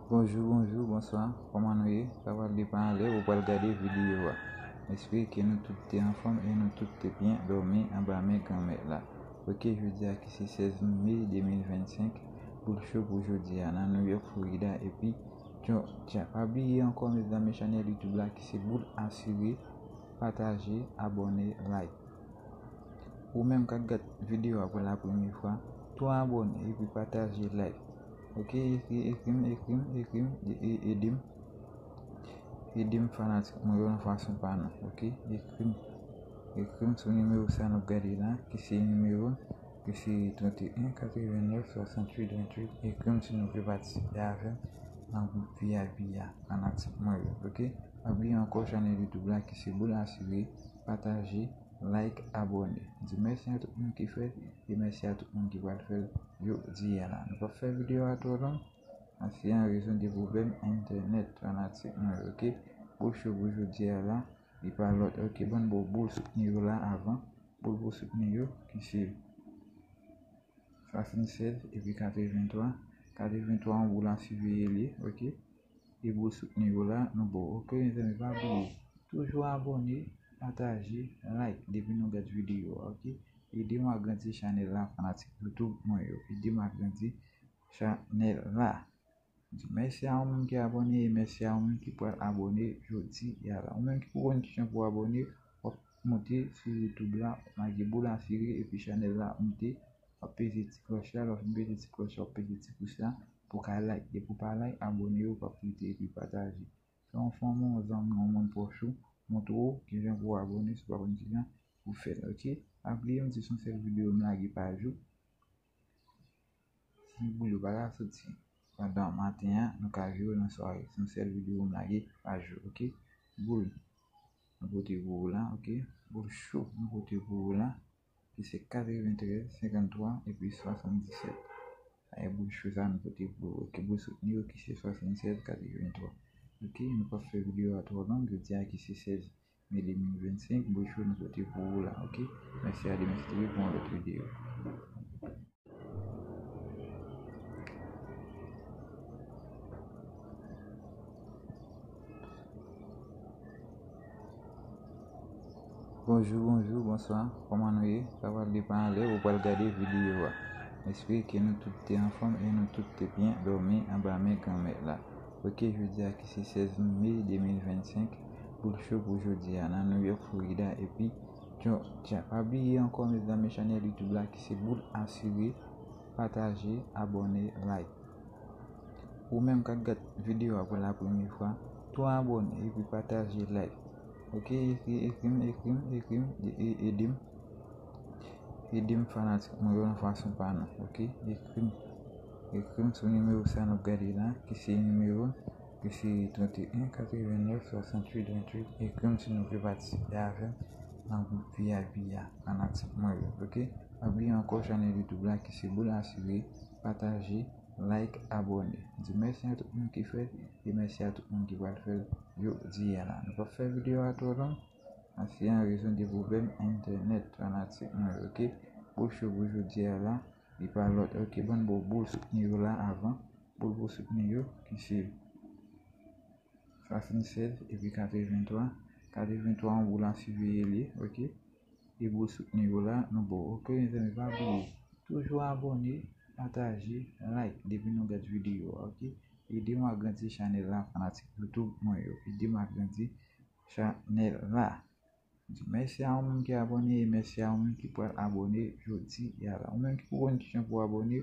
Bonjour, bonsoir. Comment nous y? Ça va parler, vous pouvez regarder vidéo. J'espère que nous tous en forme et nous tous bien dormi en bas mes grand-mère là. Ok, je dis à qui c'est 16 mai 2025 pour le show pour aujourd'hui à New York, Florida. Et puis, tu n'as pas oublié encore mes amis chaîne YouTube là qui c'est pour assurer, partager, abonner, like. Ou même quand vous vidéo pour la première fois, toi abonner et puis partager, like. Ok, Edim fanatique, moi on façon pas non, ok, écrim son numéro ça nous garder là, qui c'est numéro, qui c'est 31 89 68 28, écrim si nous pouvons participer avec un groupe VIP fanatique, moi, ok, oubliez encore chaîne YouTube là, qui c'est pour assurer, partager, like, abonner. Dis merci à tout le monde qui fait, et merci à tout le monde qui va le faire, yo, dis là, nous pas faire vidéo à tout le monde. C'est en raison des problèmes internet fanatique, ok, pour ce aujourd'hui là il parle l'autre, ok, bon pour soutenir là avant pour soutenir qui c'est 76 et puis 83 on vous l'a suivi, ok, et pour soutenir là nous bon, ok, les amis, pas oublier toujours abonner, partager, like depuis nos vidéos, ok, aidez-moi à grandir channel là fanatique YouTube, moi, aidez-moi à grandir channel là. Merci à vous qui abonné, merci à vous qui peut abonner jeudi et là. Ou même qui pour une question pour abonner, monter sur YouTube là, on la série et puis channel là, monter, petit cloche là, petit cloche, petit pouce là, pour qu'elle like et pour pas like, abonnez-vous, pour cliquer et puis partager. Si on fait mon zone, mon monde pour chou, mon tour, qui vient pour abonner, c'est pas une question, vous faites, ok? Oubliez une sur cette vidéo, là, qui pas jour. Si vous voulez pas sortir. Pendant matin, nous avons joué dans soirée. C'est une seule vidéo blague à jour, ok? Boule, nous côté pour là, ok? Boule chaud, nous côté pour là. Puis c'est 93, 53 et puis 77. Et boule chaud ça, nous côté pour, ok? Boule soutenir qui c'est 76, 83. Ok? Nous pas fait vidéo à 3 langues, je dis qui c'est 16 mai 2025. Boule chaud, nous côté pour là, ok? Merci à Dimitri pour notre vidéo. Bonjour, bonsoir. Comment nous y? Ça va parler, vous pouvez regarder vidéo. J'espère que nous tous en forme et nous tous bien dormi en bas mes grand-mère là. Ok, je dis à qui c'est 16 mai 2025 pour le show pour aujourd'hui à New York, Florida. Et puis, tu n'as pas oublié encore mes amis chaîne YouTube là qui c'est pour assurer, partager, abonner, like. Ou même quand vous vidéo pour la première fois, toi abonner et puis partager, like. Ok, Edim fanatique, moi on façon pas non, ok, écrim son numéro ça nous garder là, qui c'est numéro, qui c'est 31 89 68 28, écrim si nous pouvons participer avec un groupe VIP fanatique, moi, ok, oubliez encore chaîne YouTube là, qui c'est pour assurer, partager, like, abonner. Dis merci à tout le monde qui fait, et merci à tout le monde qui va le faire, yo, dis là, nous pas faire vidéo à tout le monde. C'est en raison des problèmes internet fanatique, ok, pour ce aujourd'hui là il parle l'autre, ok, bon pour soutenir là avant pour soutenir qui c'est 76 et puis 83 on vous l'a suivi, ok, et pour soutenir là nous bon, ok, les amis, pas oublier toujours abonner, partager, like depuis nos vidéos, ok, aidez-moi à grandir channel là fanatique YouTube, moi, aidez-moi à grandir channel là. Merci à vous qui abonné, merci à vous qui peut abonner jeudi et là. Ou même qui pour une question pour abonner,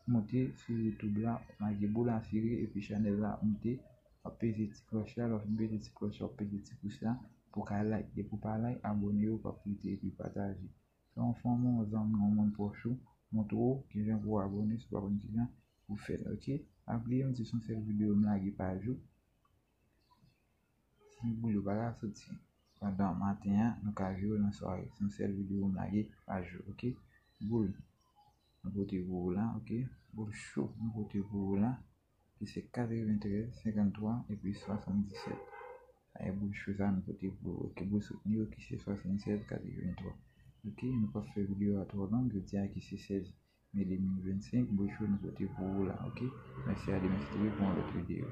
monter sur YouTube là, on la série et puis channel là, monter, petit cloche là, petit cloche, petit pouce là, pour qu'elle like et pour pas like, abonnez-vous, pour cliquer et puis partager. Si on fait mon zone, mon monde pour chou, mon tour, qui vient pour abonner, c'est pas une question, vous faites, ok? Oubliez une sur cette vidéo là, qui pas jour. Si vous voulez pas sortir. Pendant matin, nous avons joué dans soirée. C'est une seule vidéo blague à jour, ok? Boule, nous côté pour là, ok? Boule chaud, nous côté pour là. Puis c'est 93, 53 et puis 77. Et boule chaud ça, nous côté pour, ok? Boule soutenir qui c'est 76, 83. Ok, nous pas fait vidéo à 3 langues, je dis qui c'est 16 mai 2025. Bonjour, nous côté pour vous là, ok? Merci à demain pour une autre vidéo.